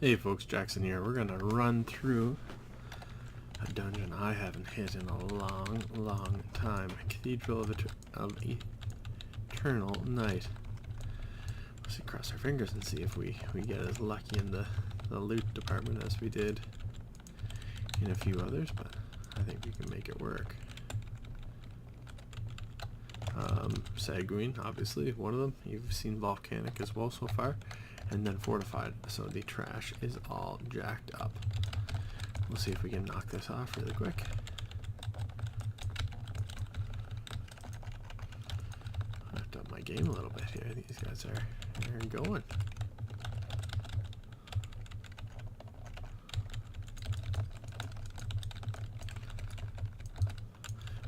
Hey folks, Jaxzyn here. We're gonna run through a dungeon I haven't hit in a long time. Cathedral of Eternal Night. Let's cross our fingers and see if we get as lucky in the loot department as we did in a few others, but I think we can make it work. Sanguine, obviously, one of them. You've seen Volcanic as well so far. And then Fortified, so the trash is all jacked up. We'll see if we can knock this off really quick. I have to up my game a little bit here. These guys are going.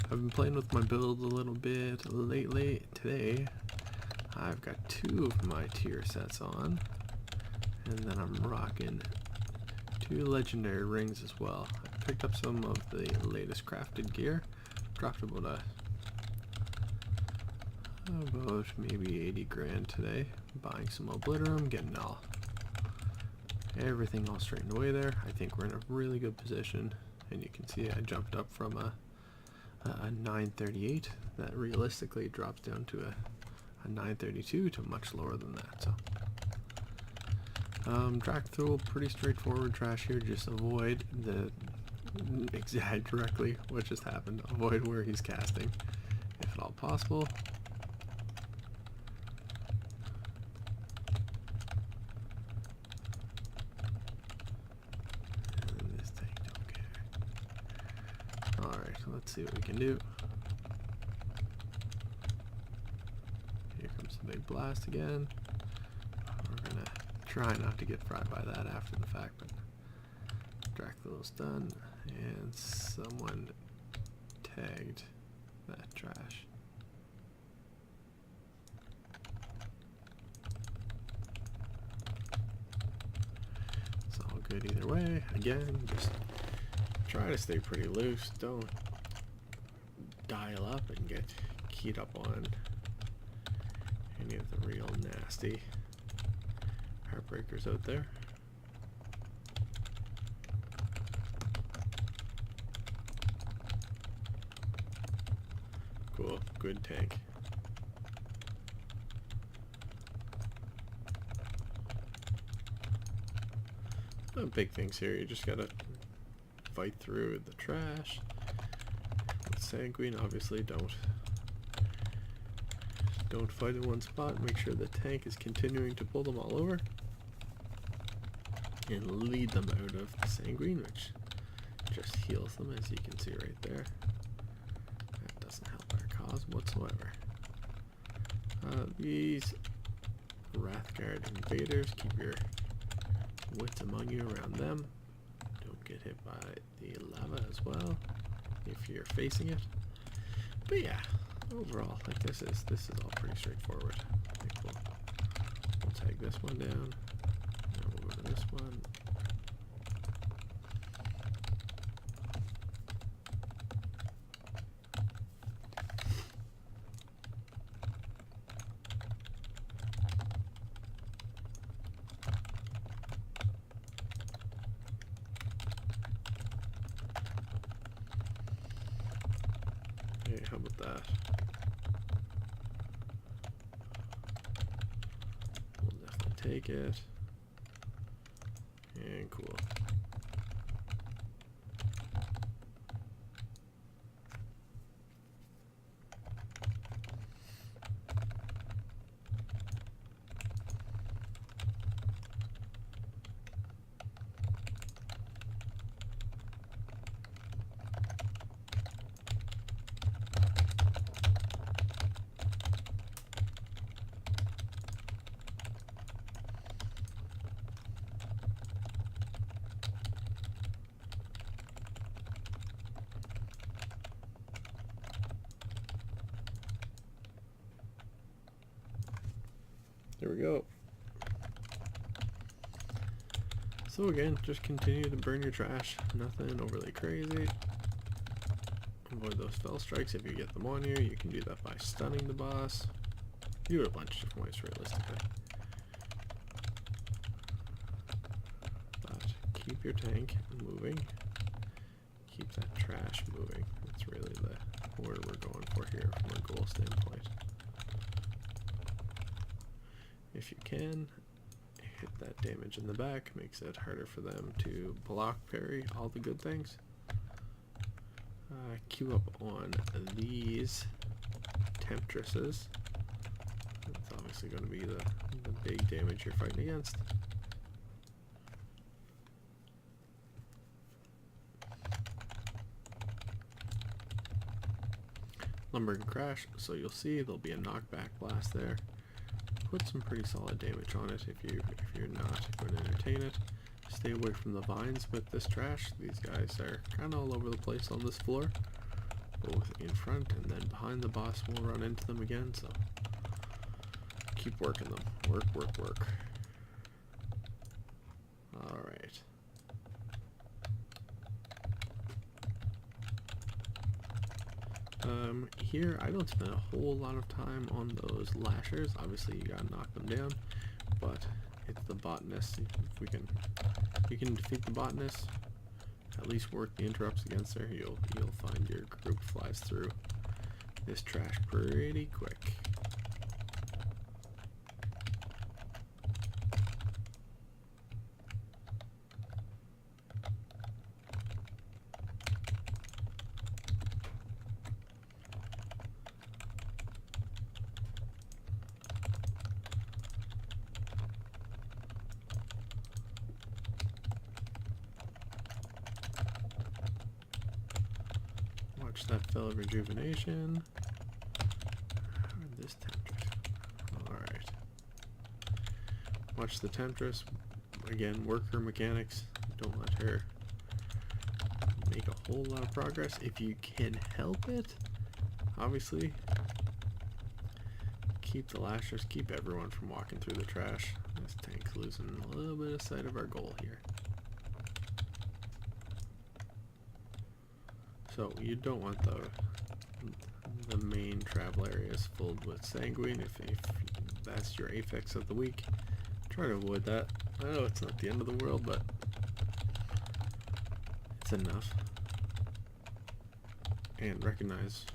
I've been playing with my builds a little bit lately. Today I've got 2 of my tier sets on, and then I'm rocking 2 legendary rings as well. I picked up some of the latest crafted gear, dropped about maybe 80 grand today, buying some Obliterum, getting everything all straightened away there. I think we're in a really good position, and you can see I jumped up from a 938 that realistically drops down to a 932 to much lower than that. So Jaxzyn, pretty straightforward trash here. Just avoid the directly what just happened. Avoid where he's casting if at all possible. And this tank don't care. Alright, so let's see what we can do. Big blast again. We're gonna try not to get fried by that after the fact, but Jaxzyn's done, and someone tagged that trash. It's all good either way. Again, just try to stay pretty loose. Don't dial up and get keyed up on any of the real nasty heartbreakers out there. Cool, good tank. No big things here, you just gotta fight through the trash. With Sanguine, obviously don't fight in one spot. Make sure the tank is continuing to pull them all over and lead them out of the Sanguine, which just heals them, as you can see right there. That doesn't help our cause whatsoever. These Wrathguard invaders, keep your wits among you around them. Don't get hit by the lava as well if you're facing it. But yeah, overall, like this is all pretty straightforward. I think we'll take this one down. Now we'll go to this one. Hey, how about that? Take it, and cool. There we go. So again, just continue to burn your trash. Nothing overly crazy. Avoid those spell strikes if you get them on you. You can do that by stunning the boss. Do it a bunch of different ways, realistically. keep your tank moving. Keep that trash moving. That's really the word we're going for here from a goal standpoint. If you can, hit that damage in the back, makes it harder for them to block parry, all the good things. Queue up on these Temptresses. That's obviously going to be the big damage you're fighting against. Lumber and Crash, so you'll see there'll be a knockback blast there. Put some pretty solid damage on it if you're not going to entertain it. Stay away from the vines with this trash. These guys are kind of all over the place on this floor, both in front and then behind the boss. We'll run into them again, so keep working them. Work, work, work. All right. Here I don't spend a whole lot of time on those lashers. Obviously you gotta knock them down, but it's the botanist. If you can defeat the botanist, at least work the interrupts against her, you'll find your group flies through this trash pretty quick. That fell of rejuvenation. This Temptress. Alright. Watch the Temptress. Again, work her mechanics. Don't let her make a whole lot of progress. If you can help it, obviously, keep the lashers, keep everyone from walking through the trash. This tank's losing a little bit of sight of our goal here. So you don't want the main travel areas filled with sanguine. If that's your affix of the week, try to avoid that. I know it's not the end of the world, but it's enough. And recognize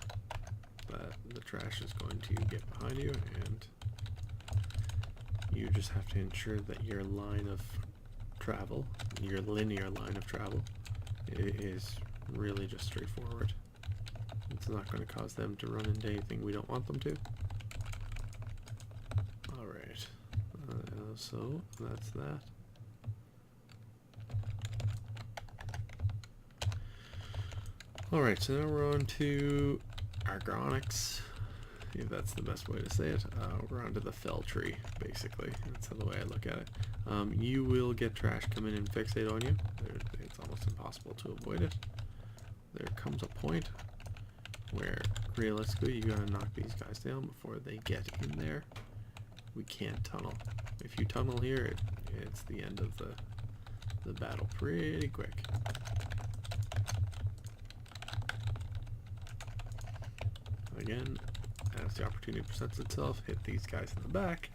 that the trash is going to get behind you, and you just have to ensure that your line of travel, your linear line of travel, is really just straightforward. It's not going to cause them to run into anything we don't want them to. Alright, so that's that. Alright, so now we're on to Argonics, if that's the best way to say it. We're on to the fell tree, basically. That's the way I look at it. You will get trash come in and fixate on you. It's almost impossible to avoid it. There comes a point where realistically you gotta knock these guys down before they get in there. We can't tunnel. If you tunnel here, it's the end of the battle pretty quick. Again, as the opportunity presents itself, hit these guys in the back.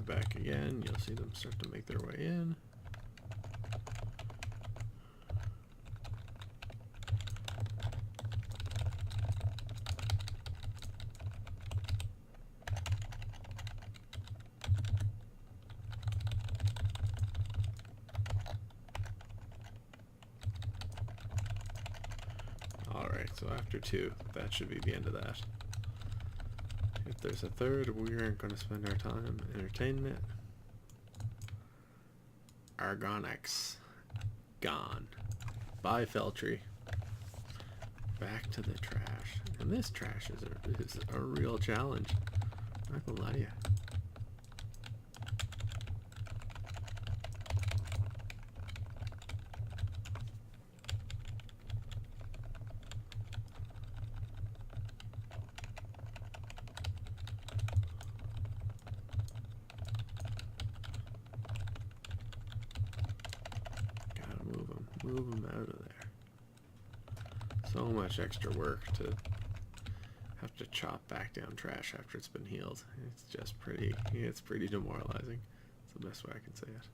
Back again, you'll see them start to make their way in. Alright, so after 2, that should be the end of that. If there's a third, we aren't going to spend our time entertaining it. Argonics. Gone. Bye, Feltree. Back to the trash. And this trash is a real challenge. I'm not going to lie to you. Move them out of there. So much extra work to have to chop back down trash after it's been healed. It's just it's pretty demoralizing. It's the best way I can say it.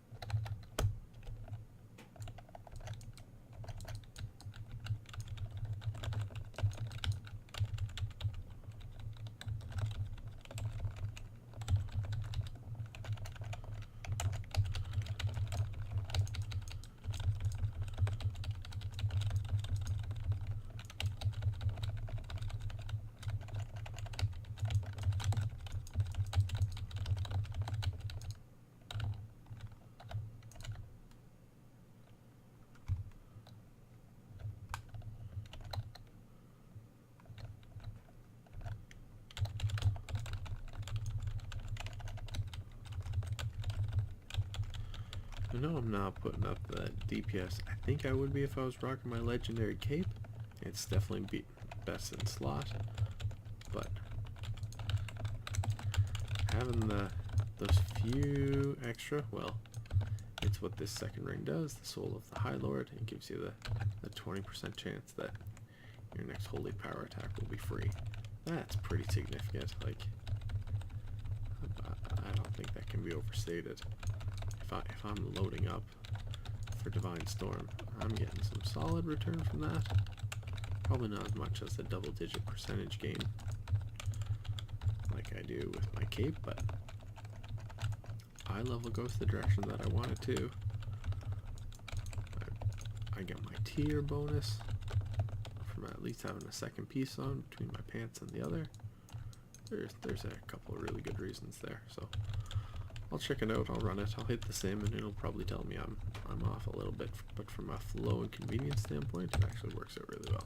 I know I'm not putting up that DPS I think I would be if I was rocking my legendary cape. It's definitely best in slot, but having those few extra, well, it's what this second ring does, the Soul of the High Lord. It gives you the 20% chance that your next holy power attack will be free. That's pretty significant. Like, I don't think that can be overstated. If I'm loading up for Divine Storm, I'm getting some solid return from that. Probably not as much as the double-digit percentage gain like I do with my cape, but eye level goes the direction that I want it to. I get my tier bonus from at least having a second piece on between my pants and the other. There's a couple of really good reasons there, so I'll check it out, I'll run it, I'll hit the sim, and it'll probably tell me I'm off a little bit, but from a flow and convenience standpoint, it actually works out really well.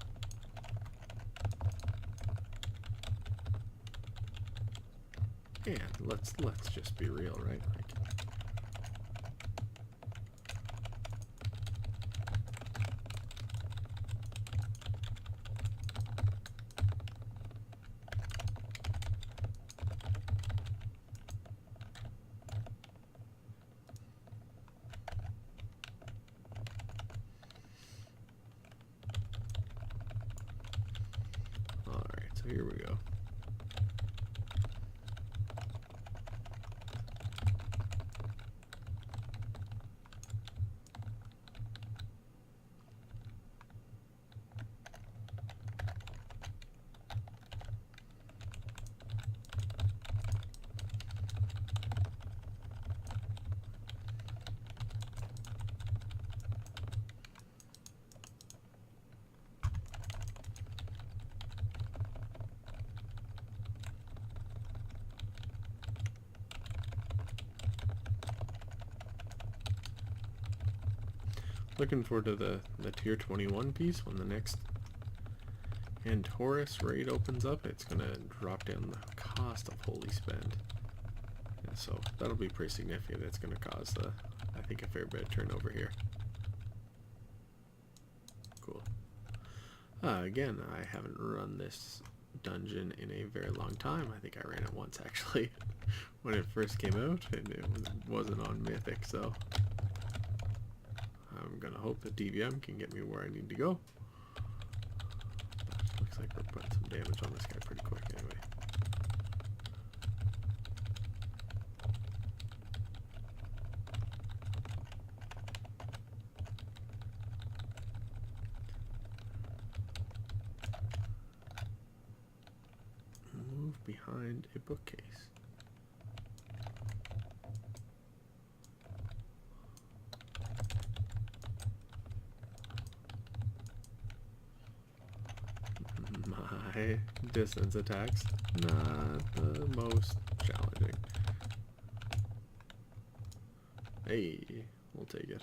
And let's just be real, right? Like, so here we go. Looking forward to the tier 21 piece when the next Antaurus raid opens up. It's going to drop down the cost of holy spend. And so that'll be pretty significant. It's going to cause, I think, a fair bit of turnover here. Cool. Again, I haven't run this dungeon in a very long time. I think I ran it once, actually, when it first came out, and it wasn't on Mythic, so I'm gonna hope that DVM can get me where I need to go. But looks like we're putting some damage on this guy pretty quick anyway. Move behind a bookcase. My distance attacks, not the most challenging. Hey, we'll take it.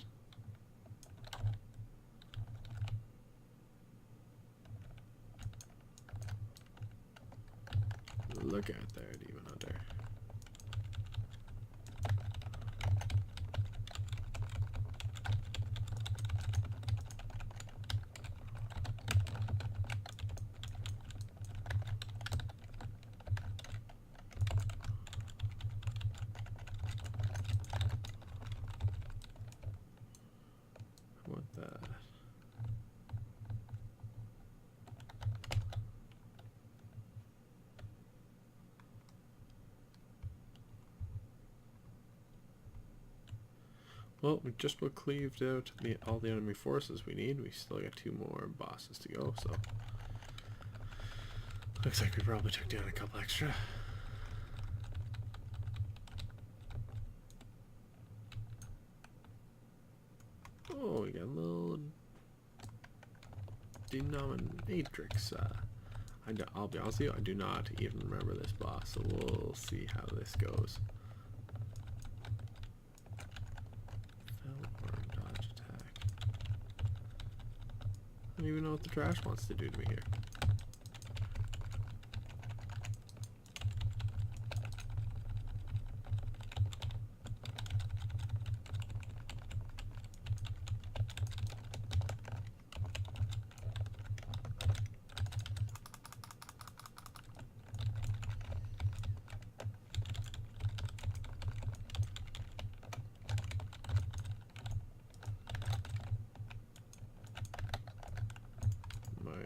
Look at that, Demon Hunter. What the? Well, we just about cleaved out all the enemy forces we need. We still got 2 more bosses to go, so looks like we probably took down a couple extra. Oh, we got a little denominatrix. I'll be honest with you, I do not even remember this boss, so we'll see how this goes. Dodge attack. I don't even know what the trash wants to do to me here.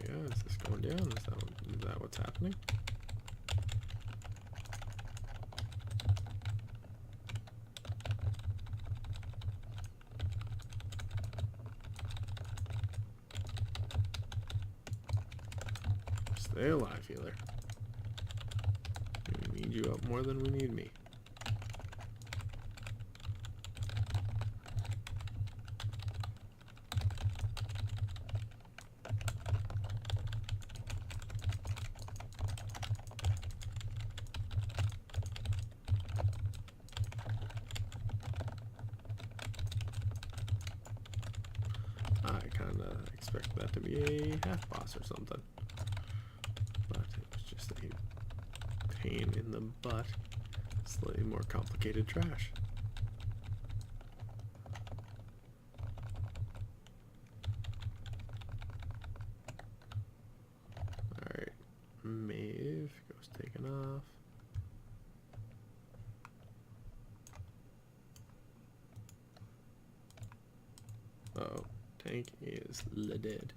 Is this going down? Is that what's happening? Stay alive, healer. We need you up more than we need me. Expect that to be a half boss or something, but it was just a pain in the butt. Slightly more complicated trash. Alright, Maeve goes taken off. Uh-oh. Tank is dead.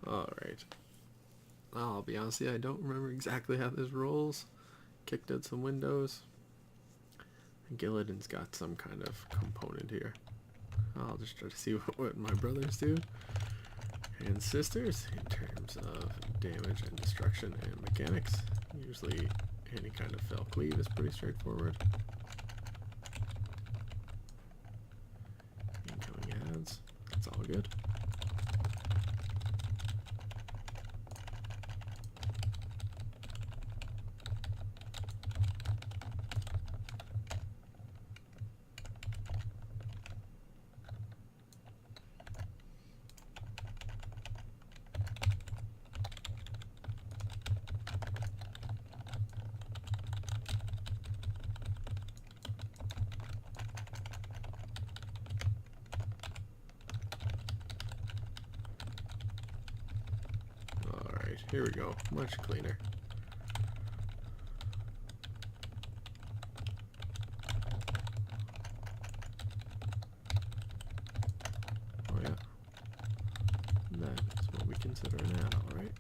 Alright. I'll be honest with you, I don't remember exactly how this rolls. Kicked out some windows. Gillidan's got some kind of component here. I'll just try to see what my brothers do and sisters in terms of damage and destruction and mechanics. Usually any kind of fell cleave is pretty straightforward. Incoming ads. That's all good. Here we go, much cleaner. Oh yeah, that is what we consider an ad, alright?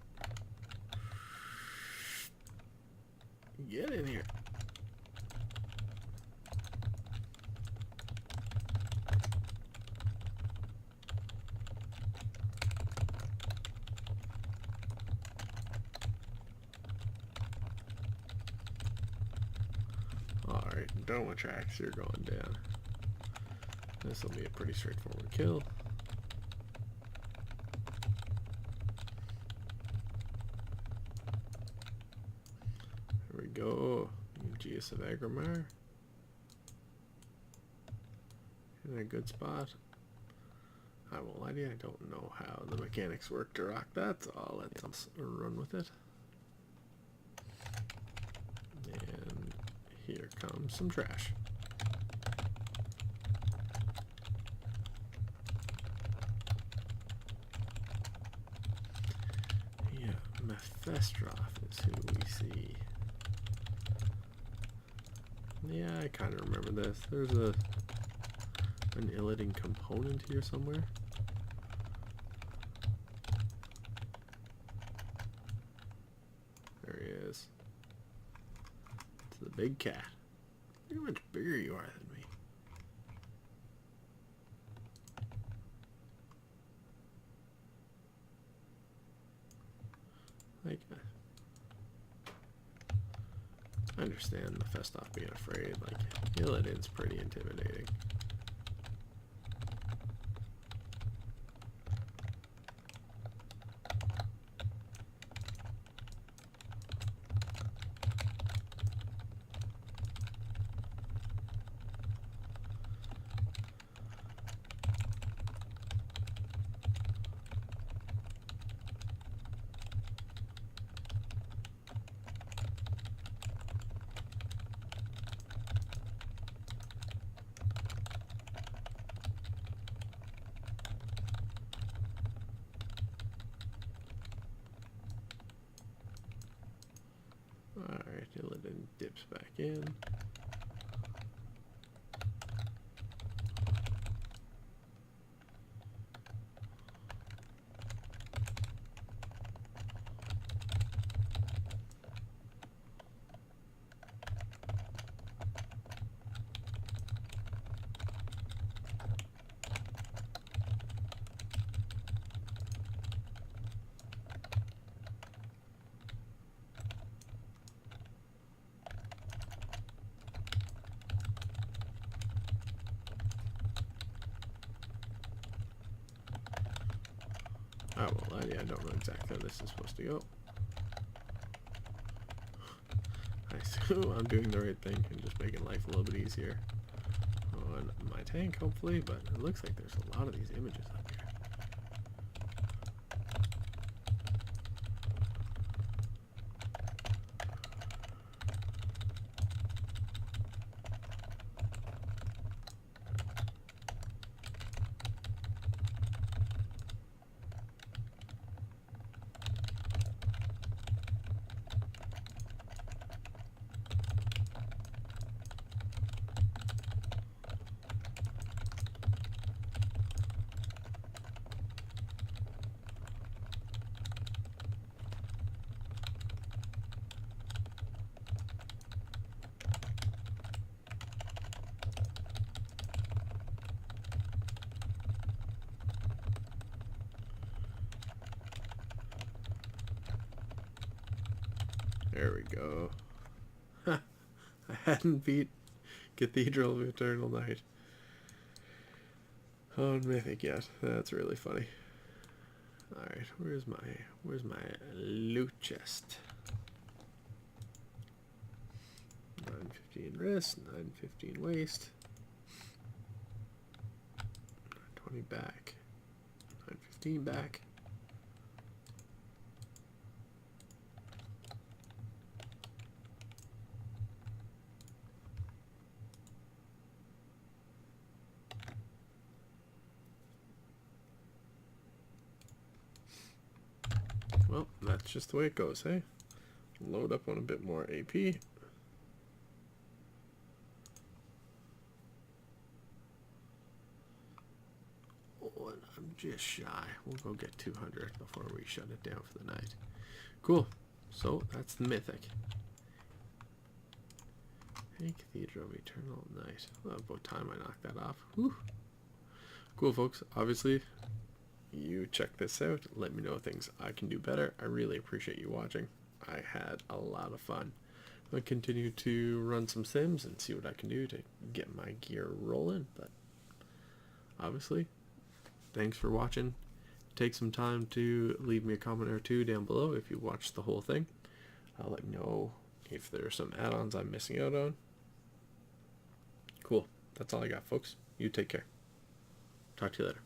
Get in here. Alright, Doma tracks, you're going down. This will be a pretty straightforward kill. Here we go. Geas of Agrimar. In a good spot. I won't lie to you, I don't know how the mechanics work to rock that, so I'll let them run with it. And here comes some trash. Yeah, Mephistroth is Yeah, I kind of remember this. There's an Illidan component here somewhere. There he is. It's the big cat. Look how much bigger you are than me. Like, I understand the Festoff being afraid. Like, Illidan's pretty intimidating. Alright, Illidan dips back in. I won't lie to you, I don't know exactly how this is supposed to go. I assume I'm doing the right thing and just making life a little bit easier on my tank, hopefully, but it looks like there's a lot of these images up here. There we go. I hadn't beat Cathedral of Eternal Night on Mythic yet. That's really funny. Alright, where's my loot chest? 915 wrist, 915 waist, 920 back, 915 back. Well, that's just the way it goes, hey? Load up on a bit more AP. Oh, and I'm just shy. We'll go get 200 before we shut it down for the night. Cool. So, that's the Mythic. Hey, Cathedral of Eternal Night. Well, about time I knocked that off. Whew. Cool, folks. Obviously, you check this out. Let me know things I can do better. I really appreciate you watching. I had a lot of fun. I'll continue to run some sims and see what I can do to get my gear rolling. But obviously, thanks for watching. Take some time to leave me a comment or two down below if you watched the whole thing. Let me know if there are some add-ons I'm missing out on. Cool. That's all I got, folks. You take care. Talk to you later.